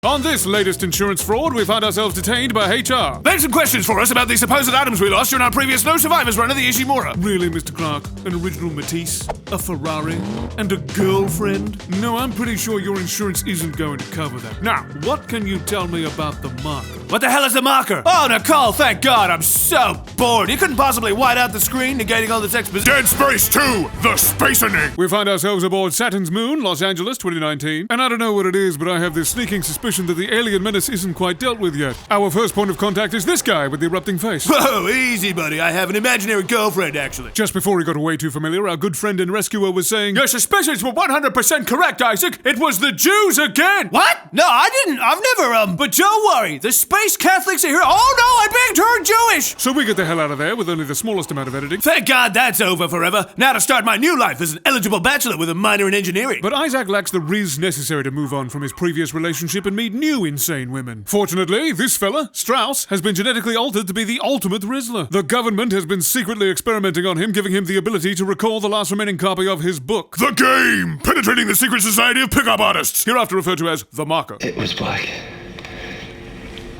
On this latest insurance fraud, we find ourselves detained by HR. They have some questions for us about the supposed items we lost during our previous No Survivors run of the Ishimura. Really, Mr. Clarke? An original Matisse? A Ferrari? And a girlfriend? No, I'm pretty sure your insurance isn't going to cover that. Now, what can you tell me about the marker? What the hell is the marker? Oh, Nicole, thank God, I'm so bored. You couldn't possibly white out the screen, negating all this exposition. Dead Space 2, The Spacening. We find ourselves aboard Saturn's moon, Los Angeles, 2019. And I don't know what it is, but I have this sneaking suspicion that the alien menace isn't quite dealt with yet. Our first point of contact is this guy with the erupting face. Whoa, easy, buddy. I have an imaginary girlfriend, actually. Just before he got way too familiar, our good friend and rescuer was saying, "Your suspicions were 100% correct, Isaac. It was the Jews again." What? No, I didn't. I've never, But don't worry. The space Catholics are here. Oh, no, I being turned Jewish. So we get the hell out of there with only the smallest amount of editing. Thank God that's over forever. Now to start my new life as an eligible bachelor with a minor in engineering. But Isaac lacks the riz necessary to move on from his previous relationship and meet new insane women. Fortunately, this fella, Strauss, has been genetically altered to be the ultimate Rizzler. The government has been secretly experimenting on him, giving him the ability to recall the last remaining copy of his book. The Game! Penetrating the secret society of pickup artists! Hereafter referred to as the marker. It was black.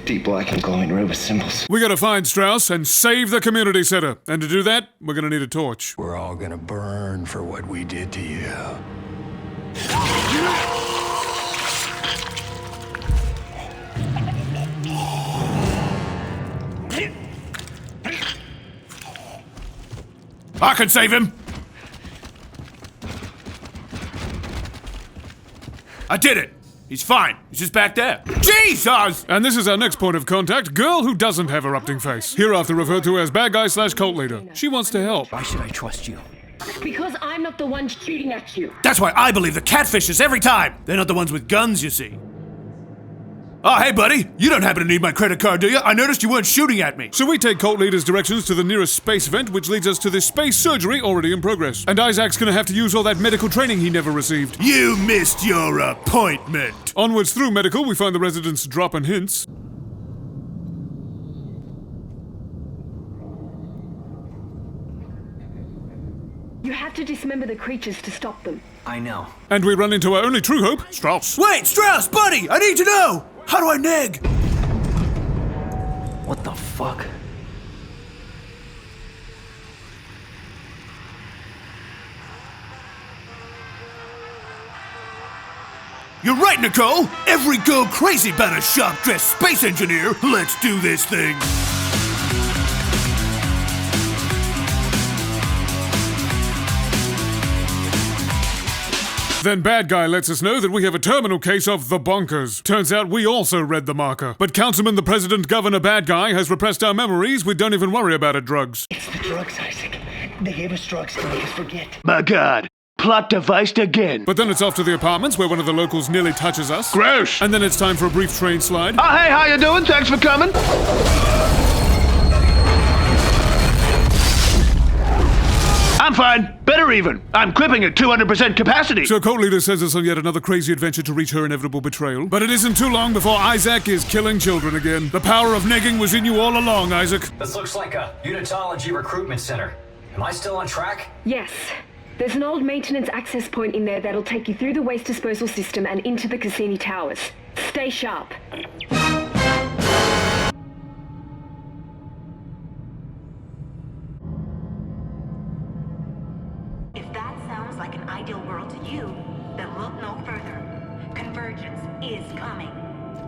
Deep black and glowing red with symbols. We gotta find Strauss and save the community center. And to do that, we're gonna need a torch. We're all gonna burn for what we did to you. I can save him. I did it. He's fine. He's just back there. Jesus! And this is our next point of contact, girl who doesn't have erupting face. Hereafter referred to as bad guy / cult leader. She wants to help. Why should I trust you? Because I'm not the one shooting at you. That's why I believe the catfishes every time. They're not the ones with guns, you see. Oh, hey, buddy. You don't happen to need my credit card, do you? I noticed you weren't shooting at me. So we take cult leader's directions to the nearest space vent, which leads us to this space surgery already in progress. And Isaac's gonna have to use all that medical training he never received. You missed your appointment. Onwards through medical, we find the residents dropping hints. You have to dismember the creatures to stop them. I know. And we run into our only true hope, Strauss. Wait, Strauss, buddy! I need to know! How do I neg? What the fuck? You're right, Nicole! Every girl crazy about a sharp-dressed space engineer! Let's do this thing! Then bad guy lets us know that we have a terminal case of the bonkers. Turns out we also read the marker. But Councilman the President Governor Bad Guy has repressed our memories. We don't even worry about it, drugs. It's the drugs, Isaac. They gave us drugs to make us forget. My God. Plot devised again. But then it's off to the apartments where one of the locals nearly touches us. Gross! And then it's time for a brief train slide. Oh, hey, how you doing? Thanks for coming. I'm fine. Better even. I'm clipping at 200% capacity. So cult leader sends us on yet another crazy adventure to reach her inevitable betrayal. But it isn't too long before Isaac is killing children again. The power of negging was in you all along, Isaac. This looks like a unitology recruitment center. Am I still on track? Yes. There's an old maintenance access point in there that'll take you through the waste disposal system and into the Cassini Towers. Stay sharp. If that sounds like an ideal world to you, then look no further. Convergence is coming,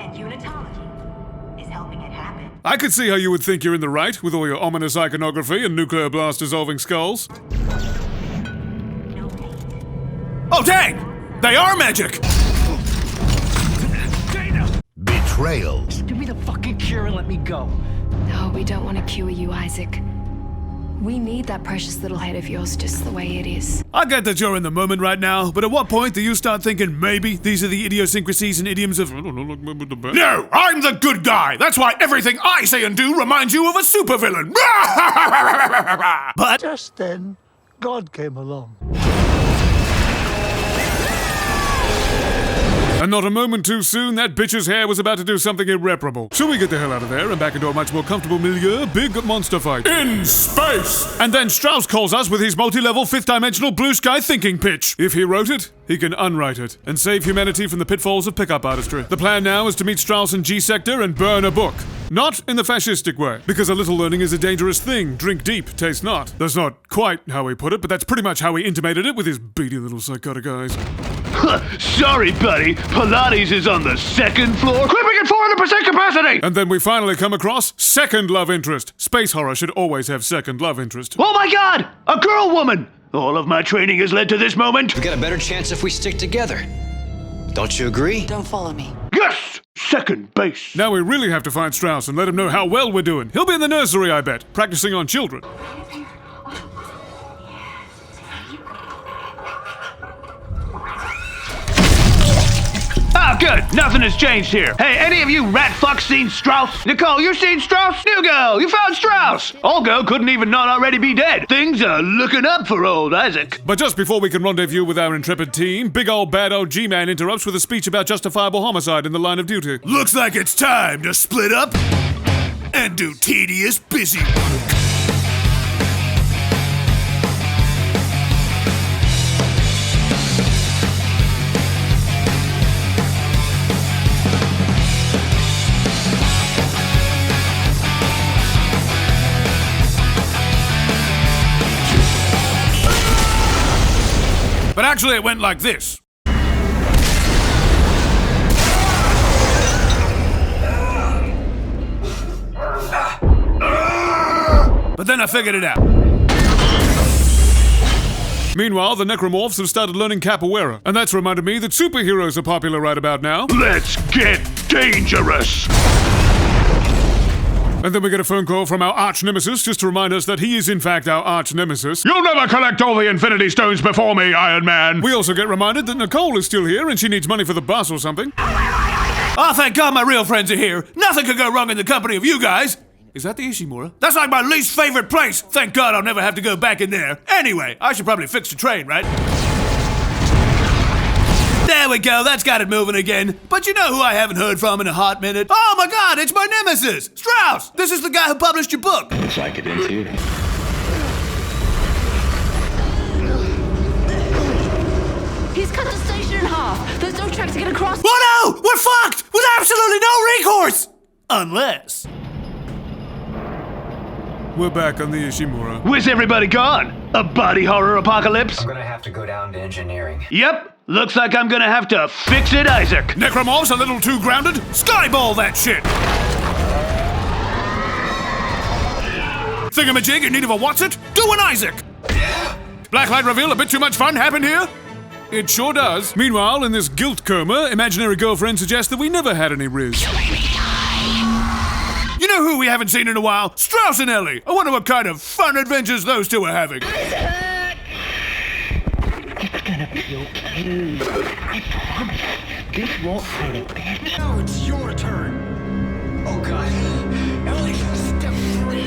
and unitology is helping it happen. I could see how you would think you're in the right with all your ominous iconography and nuclear blast dissolving skulls. Oh, dang! They are magic! Betrayal. Just give me the fucking cure and let me go. No, we don't want to cure you, Isaac. We need that precious little head of yours just the way it is. I get that you're in the moment right now, but at what point do you start thinking maybe these are the idiosyncrasies and idioms of... No, I'm the good guy! That's why everything I say and do reminds you of a supervillain! But... Just then, God came along. And not a moment too soon, that bitch's hair was about to do something irreparable. So we get the hell out of there and back into a much more comfortable milieu, big monster fight. In space! And then Strauss calls us with his multi-level, fifth-dimensional blue sky thinking pitch. If he wrote it, he can unwrite it and save humanity from the pitfalls of pickup artistry. The plan now is to meet Strauss in G-Sector and burn a book. Not in the fascistic way, because a little learning is a dangerous thing. Drink deep, taste not. That's not quite how he put it, but that's pretty much how he intimated it with his beady little psychotic eyes. Sorry, buddy. Pilates is on the second floor. Equipping at 400% capacity! And then we finally come across second love interest. Space horror should always have second love interest. Oh my god! A girl woman! All of my training has led to this moment. We got a better chance if we stick together. Don't you agree? Don't follow me. Yes! Second base. Now we really have to find Strauss and let him know how well we're doing. He'll be in the nursery, I bet, practicing on children. Ah, good. Nothing has changed here. Hey, any of you rat fucks seen Strauss? Nicole, you seen Strauss? New girl, you found Strauss. Olga couldn't even not already be dead. Things are looking up for old Isaac. But just before we can rendezvous with our intrepid team, big old bad old G-Man interrupts with a speech about justifiable homicide in the line of duty. Looks like it's time to split up and do tedious busy work. But actually it went like this. But then I figured it out. Meanwhile, the necromorphs have started learning capoeira, and that's reminded me that superheroes are popular right about now. Let's get dangerous. And then we get a phone call from our arch-nemesis just to remind us that he is in fact our arch-nemesis. You'll never collect all the Infinity Stones before me, Iron Man! We also get reminded that Nicole is still here and she needs money for the bus or something. Oh, thank God my real friends are here. Nothing could go wrong in the company of you guys. Is that the Ishimura? That's like my least favorite place. Thank God I'll never have to go back in there. Anyway, I should probably fix the train, right? There we go, that's got it moving again. But you know who I haven't heard from in a hot minute? Oh my God, it's my nemesis, Strauss! This is the guy who published your book. Looks like it is too. He's cut the station in half. There's no track to get across. Oh no! We're fucked! With absolutely no recourse! Unless... We're back on the Ishimura. Where's everybody gone? A body horror apocalypse? I'm gonna have to go down to engineering. Yep. Looks like I'm gonna have to fix it, Isaac. Necromorphs a little too grounded? Skyball that shit! Thingamajig in need of a what's-it? Do an Isaac! Blacklight reveal a bit too much fun happened here? It sure does. Meanwhile, in this guilt coma, imaginary girlfriend suggests that we never had any Riz. You know who we haven't seen in a while? Strauss and Ellie! I wonder what kind of fun adventures those two are having. It's gonna be okay. I promise. This won't hurt a bit. Now it's your turn. Oh God. Ellie, step 3.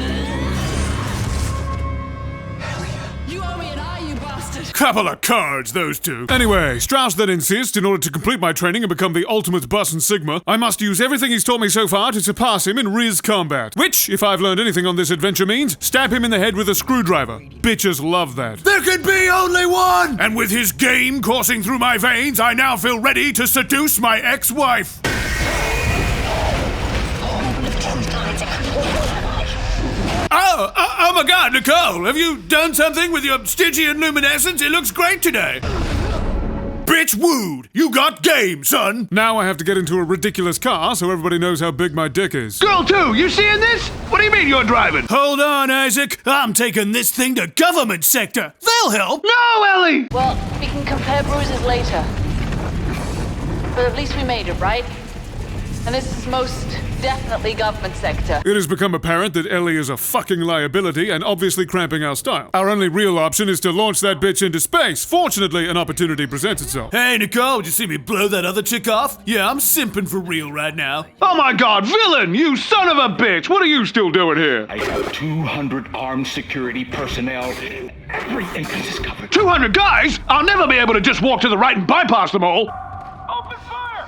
You owe me an eye, you bastard. Couple of cards, those two. Anyway, Strauss then insists, in order to complete my training and become the ultimate bus and sigma, I must use everything he's taught me so far to surpass him in Riz combat. Which, if I've learned anything on this adventure, means stab him in the head with a screwdriver. Bitches love that. There could be only one! And with his game coursing through my veins, I now feel ready to seduce my ex-wife. Oh my God, Nicole, have you done something with your Stygian luminescence? It looks great today. Bitch wooed. You got game, son. Now I have to get into a ridiculous car so everybody knows how big my dick is. Girl 2, you seeing this? What do you mean you're driving? Hold on, Isaac. I'm taking this thing to government sector. They'll help. No, Ellie! Well, we can compare bruises later. But at least we made it, right? And this is most definitely government sector. It has become apparent that Ellie is a fucking liability and obviously cramping our style. Our only real option is to launch that bitch into space. Fortunately, an opportunity presents itself. Hey, Nicole, did you see me blow that other chick off? Yeah, I'm simping for real right now. Oh my God, villain! You son of a bitch! What are you still doing here? I have 200 armed security personnel. Every entrance is covered. 200 guys? I'll never be able to just walk to the right and bypass them all. Open fire!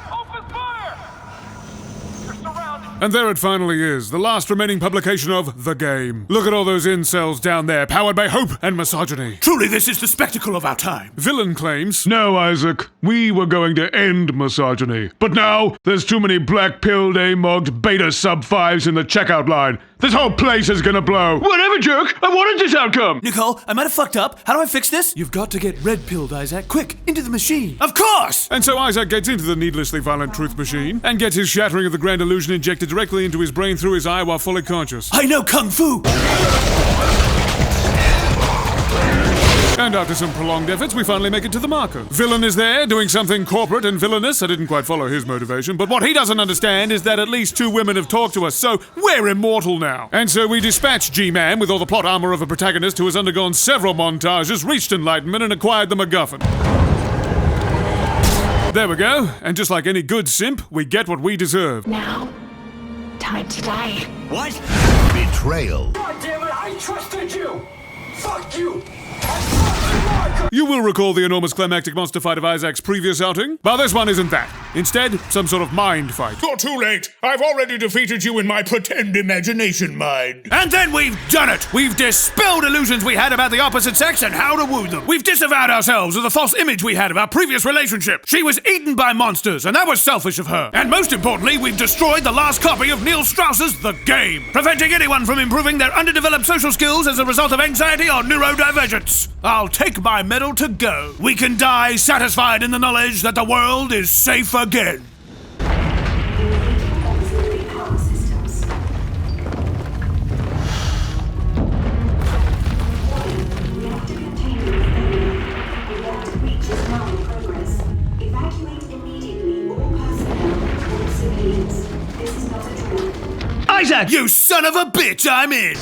And there it finally is, the last remaining publication of The Game. Look at all those incels down there, powered by hope and misogyny. Truly, this is the spectacle of our time. Villain claims, No, Isaac, we were going to end misogyny. But now, there's too many black-pilled, A-mugged beta sub-5s in the checkout line. This whole place is gonna blow. Whatever, jerk. I wanted this outcome. Nicole, I might have fucked up. How do I fix this? You've got to get red-pilled, Isaac. Quick, into the machine. Of course! And so Isaac gets into the needlessly violent truth machine and gets his shattering of the grand illusion injected directly into his brain through his eye while fully conscious. I know Kung Fu! And after some prolonged efforts, we finally make it to the marker. Villain is there, doing something corporate and villainous. I didn't quite follow his motivation, but what he doesn't understand is that at least 2 women have talked to us, so we're immortal now. And so we dispatch G-Man with all the plot armor of a protagonist who has undergone several montages, reached enlightenment, and acquired the MacGuffin. There we go, and just like any good simp, we get what we deserve. Now, time to die. What? Betrayal. God damn it, I trusted you! Fuck you! You will recall the enormous climactic monster fight of Isaac's previous outing, but this one isn't that. Instead, some sort of mind fight. You're too late. I've already defeated you in my pretend imagination mind. And then we've done it. We've dispelled illusions we had about the opposite sex and how to woo them. We've disavowed ourselves of the false image we had of our previous relationship. She was eaten by monsters, and that was selfish of her. And most importantly, we've destroyed the last copy of Neil Strauss's The Game, preventing anyone from improving their underdeveloped social skills as a result of anxiety or neurodivergence. I'll take my medal to go. We can die satisfied in the knowledge that the world is safe again. Isaac! You son of a bitch, I'm in!